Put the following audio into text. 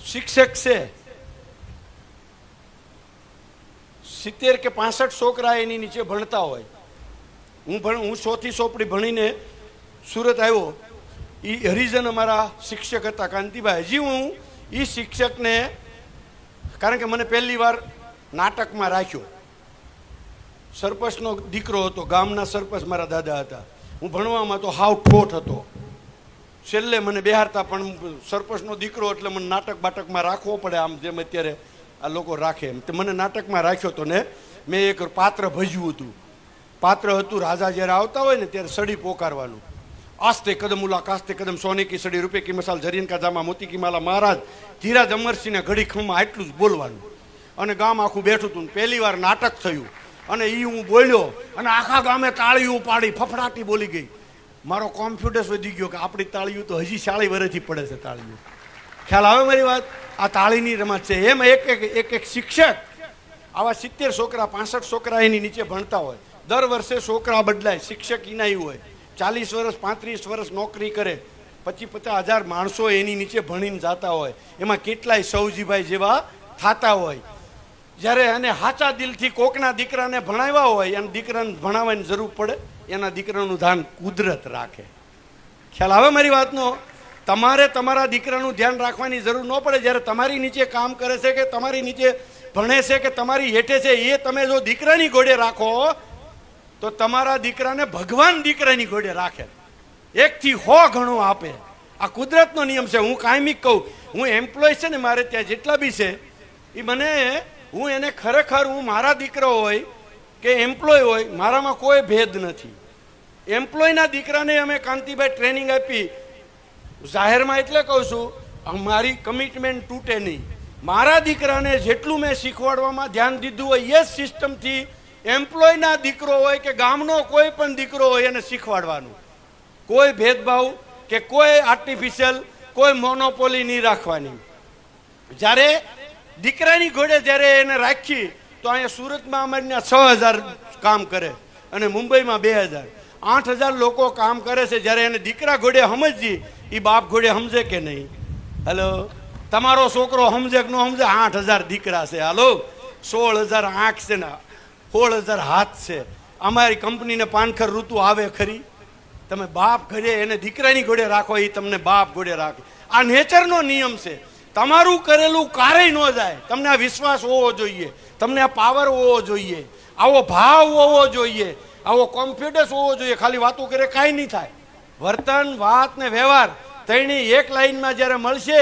શિક્ષક છે, 70 કે 65 છોકરા એની નીચે ભણતા હોય. હું 100 થી 100 ભણીને સુરત આવ્યો. એ હરિજન અમારા શિક્ષક હતા કાંતિભાઈ. હજી હું એ શિક્ષકને, કારણ કે મને પહેલી વાર નાટકમાં રાખ્યો. સરપંચનો દીકરો હતો, ગામના સરપંચ મારા દાદા હતા. હું ભણવામાં તો હાવ ઠોઠ હતો. છેલ્લે મને બેહારતા, પણ સરપંચનો દીકરો એટલે મને નાટક બાટકમાં રાખવો પડે, આમ જેમ અત્યારે આ લોકો રાખે એમ. મને નાટકમાં રાખ્યો હતો ને મેં એક પાત્ર ભજ્યું હતું. પાત્ર હતું રાજા જ્યારે આવતા હોય ને ત્યારે સડી પોકારવાનું. આસ્તે કદમ ઉલા કાસ્તે કદમ સોને કી સડી રૂપે કી મસાલ જરીન કા જામા મોતી કી માલા મહારાજ ધીરાજ અમરસિંહને ઘડી ખમમાં, આટલું જ બોલવાનું. અને ગામ આખું બેઠું હતું. પહેલી વાર નાટક થયું અને એ હું બોલ્યો અને આખા ગામે તાળીઓ પાડી, ફફડાટી બોલી ગઈ. મારો કોન્ફિડન્સ વધી ગયો કે આપણી તાળીઓ તો હજી 40 વર્ષથી પડે છે તાળીઓ. ખ્યાલ આવે મારી વાત? આ તાળીની રમત છે. એમ એક શિક્ષક આવા 70 છોકરા 65 છોકરા એની નીચે ભણતા હોય. દર વર્ષે છોકરા બદલાય. શિક્ષક ઇનાયું હોય, 40 વર્ષ 35 વર્ષ નોકરી કરે, 25-50 હજાર માણસો એની નીચે ભણીને જતા હોય. એમાં કેટલાય સૌજીભાઈ જેવા થતા હોય. જ્યારે એને સાચા દિલથી કોકના દીકરાને ભણાવ્યા હોય, એના દીકરાને ભણાવવાની જરૂર પડે, એના દીકરાનું ધ્યાન કુદરત રાખે. ખ્યાલ આવે મારી વાતનો? તમારે તમારા દીકરાનું ધ્યાન રાખવાની જરૂર ન પડે. જ્યારે તમારી નીચે કામ કરે છે કે તમારી નીચે ભણે છે કે તમારી હેઠે છે, એ તમે જો દીકરાની ઘોડે રાખો તો તમારા દીકરાને ભગવાન દીકરાની ઘોડે રાખે, 1 થી 100 ગણો આપે. આ કુદરતનો નિયમ છે. હું કાયમી કહું, હું એમ્પ્લોય છે ને મારે ત્યાં જેટલા બી છે એ મને, હું એને ખરેખર, હું મારા દીકરો હોય કે એમ્પ્લોય હોય, મારામાં કોઈ ભેદ નથી. એમ્પ્લોયના દીકરાને અમે કાંતિભાઈ ટ્રેનિંગ આપી જાહેરમાં, એટલે કહું છું મારી કમિટમેન્ટ તૂટે નહીં. મારા દીકરાને જેટલું મેં શીખવાડવામાં ધ્યાન દીધું હોય એ જ સિસ્ટમથી એમ્પ્લોયના દીકરો હોય કે ગામનો કોઈ પણ દીકરો હોય એને શીખવાડવાનું. કોઈ ભેદભાવ કે કોઈ આર્ટિફિશિયલ કોઈ મોનોપોલી નહીં રાખવાની. જ્યારે દીકરાની ઘોડે જ્યારે એને રાખી તો અહીંયા સુરતમાં અમારી 6000 કામ કરે અને મુંબઈમાં 2000, 8000 લોકો કામ કરે છે. જ્યારે એને દીકરા ઘોડે સમજી, એ બાપ ઘોડે સમજે કે નહીં? હલો, તમારો છોકરો સમજે કે ન સમજે? 8000 દીકરા છે. હાલો, 16000 આંખ છે ને 16000 હાથ છે. અમારી કંપનીને પાનખર ઋતુ આવે ખરી? તમે બાપ ઘડે એને દીકરાની ઘોડે રાખો, એ તમને બાપ ઘોડે રાખે. આ નેચરનો નિયમ છે. તમારું કરેલું કારેય ન જાય. તમને આ વિશ્વાસ હોવો જોઈએ, તમને આ પાવર હોવો જોઈએ, આવો ભાવ હોવો જોઈએ, આવો કોન્ફિડન્સ હોવો જોઈએ. ખાલી વાતો કરે કાંઈ નહીં થાય. વર્તન, વાત ને વ્યવહાર ત્રણેય એક લાઈનમાં જ્યારે મળશે